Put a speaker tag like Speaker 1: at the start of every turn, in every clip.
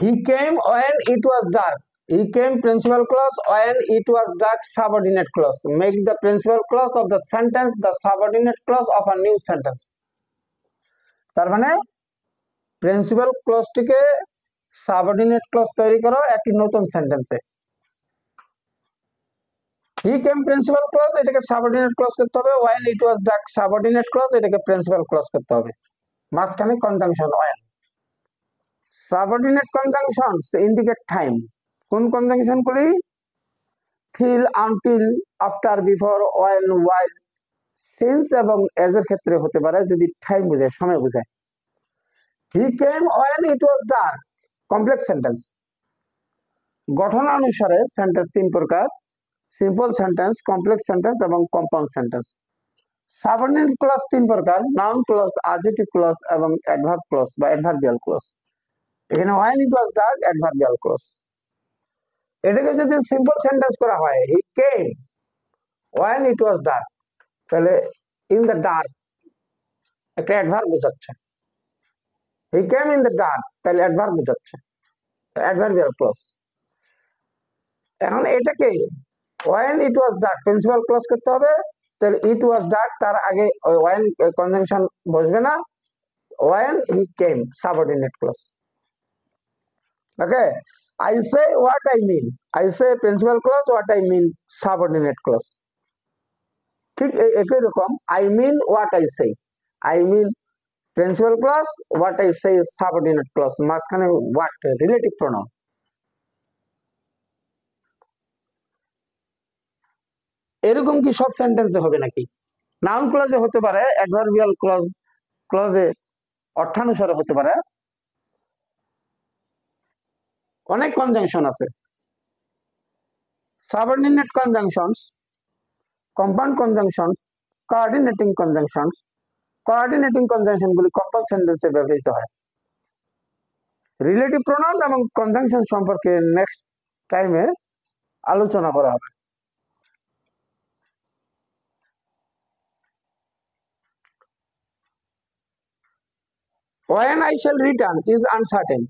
Speaker 1: He came when it was dark. He came principal clause when it was dark subordinate clause. Make the principal clause of the sentence the subordinate clause of a new sentence. তার মানে principal ক্লজটিকে subordinate clause তৈরি করো একটি নতুন সেন্টেন্সে। He came principal clause এটাকে subordinate clause করতে হবে, when it was dark subordinate clause এটাকে প্রিন্সিপাল ক্লজ করতে হবে, মাঝখানে conjunction when। Subordinate conjunctions indicate time. কোন কনজাংশন গুলি? till, until, after, before, when, while, since এবং as এর ক্ষেত্রে হতে পারে যদি টাইম বোঝায়, সময় বোঝায়। He came when it was dark complex sentence. গঠন অনুসারে সেন্টেন্স তিন প্রকার: সিম্পল সেন্টেন্স, কমপ্লেক্স সেন্টেন্স এবং কম্পাউন্ড সেন্টেন্স। সাবঅর্ডিনেট ক্লজ তিন প্রকার: নাউন ক্লজ, অ্যাডজেক্টিভ ক্লজ এবং অ্যাডভার্ব ক্লজ বা অ্যাডভার্বিয়াল ক্লজ। এখানে when it was dark adverbial clause. এটাকে যদি সিম্পল সেন্টেন্স করা হয়, he came when it was dark, তাহলে ইন দ্য ডার্ক একটা অ্যাডভার্ব বোঝাচ্ছে। He came in the dark তাহলে অ্যাডভার্ব বোঝাচ্ছে, অ্যাডভার্বিয়াল ক্লজ। এখন এটাকে when it was dark principal clause করতে হবে, তাহলে it was dark তার আগে when কনজাংশন বসবে না, when he came subordinate clause। Okay, I say what I mean, I say principal clause, what I mean subordinate clause। ঠিক একই রকম I mean what I say, I mean principal clause, what I say is subordinate clause, মাঝখানে what relative pronoun. এরকম কি সব সেন্টেন্সে হবে নাকি? নাউন ক্লজে হতে পারে, অ্যাডভার্বিয়াল ক্লজে অর্থানুসারে হতে পারে। অনেক কনজাংশন আছে, subordinate conjunctions, compound conjunctions, coordinating conjunctions. Coordinating conjunction গুলি কম্পাউন্ড সেন্টেন্সে ব্যবহৃত হয়। রিলেটিভ প্রোনাউন এবং কনজাংশন সম্পর্কে নেক্সট টাইমে আলোচনা করা হবে। When I shall return is uncertain.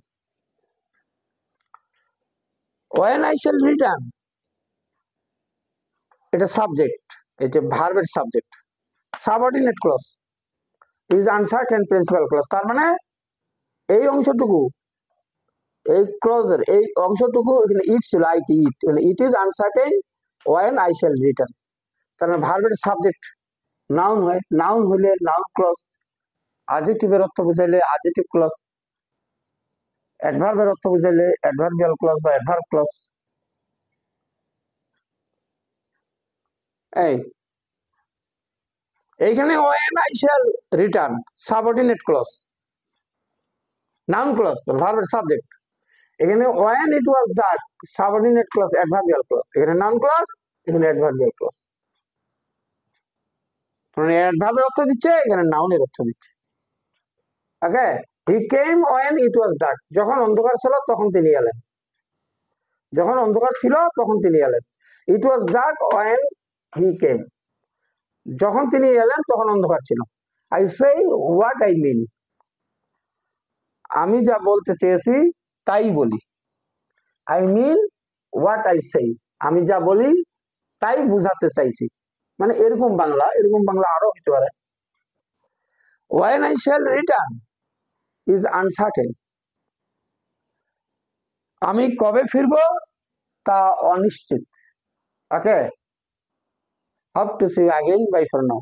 Speaker 1: When I shall return, এটা সাবজেক্ট, এটা ভার্বের subject. Subordinate clause is uncertain principal clause. তার মানে এই অংশটুকু, এই ক্লজের এই অংশটুকু এখানে ইট ছিল, IT it, it is uncertain when I shall return। তার মানে ভার্বের সাবজেক্ট নাউন হয়, নাউন হইলে নাউন ক্লজ, অ্যাডজেক্টিভের অর্থ বুঝাইলে অ্যাডজেক্টিভ ক্লজ, অ্যাডভার্বের অর্থ বুঝাইলে অ্যাডভার্বিয়াল ক্লজ বা অ্যাডভার্ব ক্লজ। এইখানে when I shall return subordinate clause, noun clause, ভার্বের সাবজেক্ট। এখানে when it was dark subordinate clause, adverbial clause. এখানে নাউন ক্লজ, এখানে অ্যাডভার্বিয়াল ক্লজ। মানে অ্যাডভার্বের অর্থ দিচ্ছে, এখানে নাউনের অর্থ দিচ্ছে। ওকে, হি came when it was dark যখন অন্ধকার ছিল তখন তিনি এলেন, যখন অন্ধকার ছিল তখন তিনি এলেন। It was dark when he came যখন তিনি এলেন তখন অন্ধকার ছিল। I say what I mean আমি যা বলতে চেয়েছি তাই বলি। I mean what I say আমি যা বলি তাই বুঝাতে চাইছি। মানে এরকম বাংলা আরো হতে পারে। When I shall return is uncertain আমি কবে ফিরবো তা অনিশ্চিত। ওকে, hope to see you again, bye for now।